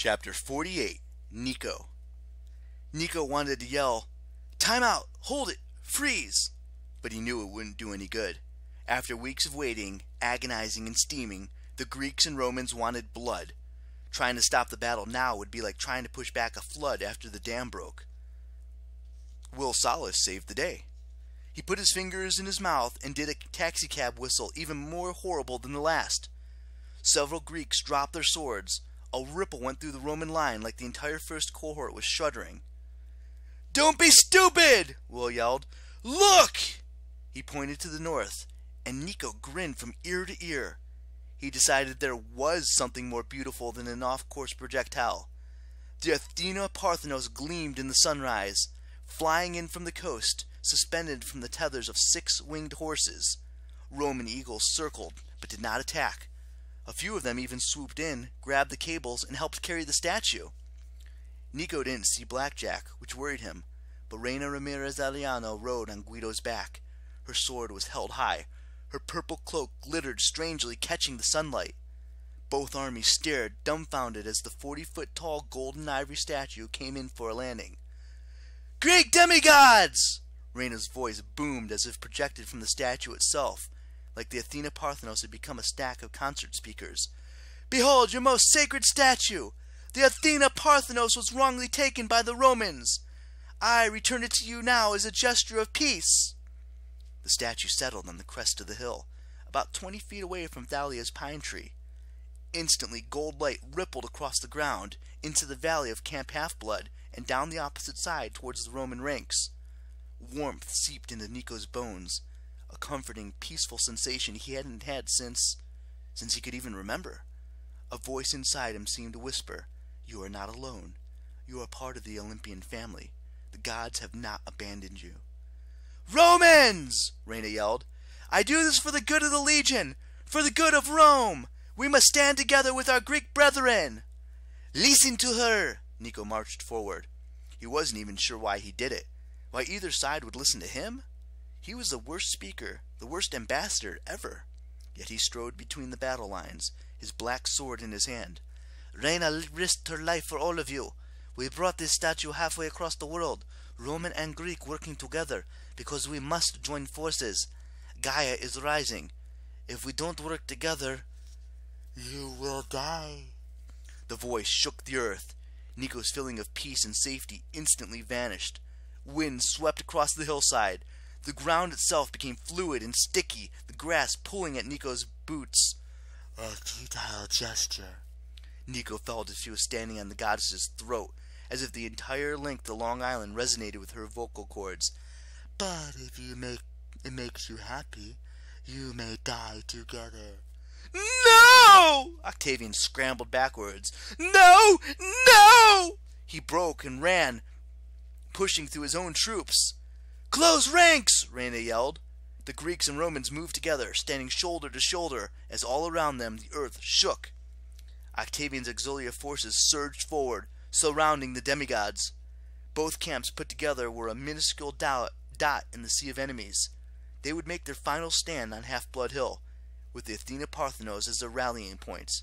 Chapter 48, Nico. Nico wanted to yell, "Time out! Hold it! Freeze!" But he knew it wouldn't do any good. After weeks of waiting, agonizing and steaming, the Greeks and Romans wanted blood. Trying to stop the battle now would be like trying to push back a flood after the dam broke. Will Solace saved the day. He put his fingers in his mouth and did a taxicab whistle even more horrible than the last. Several Greeks dropped their swords. A ripple went through the Roman line like the entire first cohort was shuddering. "Don't be stupid!" Will yelled. "Look!" He pointed to the north, and Nico grinned from ear to ear. He decided there was something more beautiful than an off-course projectile. The Athena Parthenos gleamed in the sunrise, flying in from the coast, suspended from the tethers of 6 winged horses. Roman eagles circled, but did not attack. A few of them even swooped in, grabbed the cables, and helped carry the statue. Nico didn't see Blackjack, which worried him, but Reina Ramirez Aliano rode on Guido's back. Her sword was held high. Her purple cloak glittered strangely, catching the sunlight. Both armies stared, dumbfounded, as the 40-foot-tall golden ivory statue came in for a landing. "Greek demigods!" Reina's voice boomed as if projected from the statue itself, like the Athena Parthenos had become a stack of concert speakers. "Behold your most sacred statue! The Athena Parthenos was wrongly taken by the Romans. I return it to you now as a gesture of peace." The statue settled on the crest of the hill, about 20 feet away from Thalia's pine tree. Instantly, gold light rippled across the ground, into the valley of Camp Half-Blood, and down the opposite side towards the Roman ranks. Warmth seeped into Nico's bones, a comforting, peaceful sensation he hadn't had since he could even remember. A voice inside him seemed to whisper, "You are not alone. You are part of the Olympian family. The gods have not abandoned you." "Romans!" Reina yelled. "I do this for the good of the Legion, for the good of Rome. We must stand together with our Greek brethren." "Listen to her!" Nico marched forward. He wasn't even sure why he did it. Why either side would listen to him? He was the worst speaker, the worst ambassador ever. Yet he strode between the battle lines, his black sword in his hand. "Reina risked her life for all of you. We brought this statue halfway across the world, Roman and Greek working together, because we must join forces. Gaia is rising. If we don't work together, you will die." The voice shook the earth. Nico's feeling of peace and safety instantly vanished. Wind swept across the hillside. The ground itself became fluid and sticky, the grass pulling at Nico's boots. "A futile gesture." Nico felt as if he was standing on the goddess's throat, as if the entire length of Long Island resonated with her vocal cords. "But if it makes you happy, you may die together." "No!" Octavian scrambled backwards. "No! No!" He broke and ran, pushing through his own troops. "Close ranks!" Reina yelled. The Greeks and Romans moved together, standing shoulder to shoulder, as all around them the earth shook. Octavian's auxiliary forces surged forward, surrounding the demigods. Both camps put together were a minuscule dot in the sea of enemies. They would make their final stand on Half-Blood Hill, with the Athena Parthenos as their rallying points.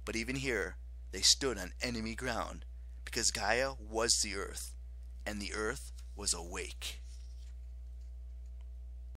But even here, they stood on enemy ground, because Gaia was the earth, and the earth was awake.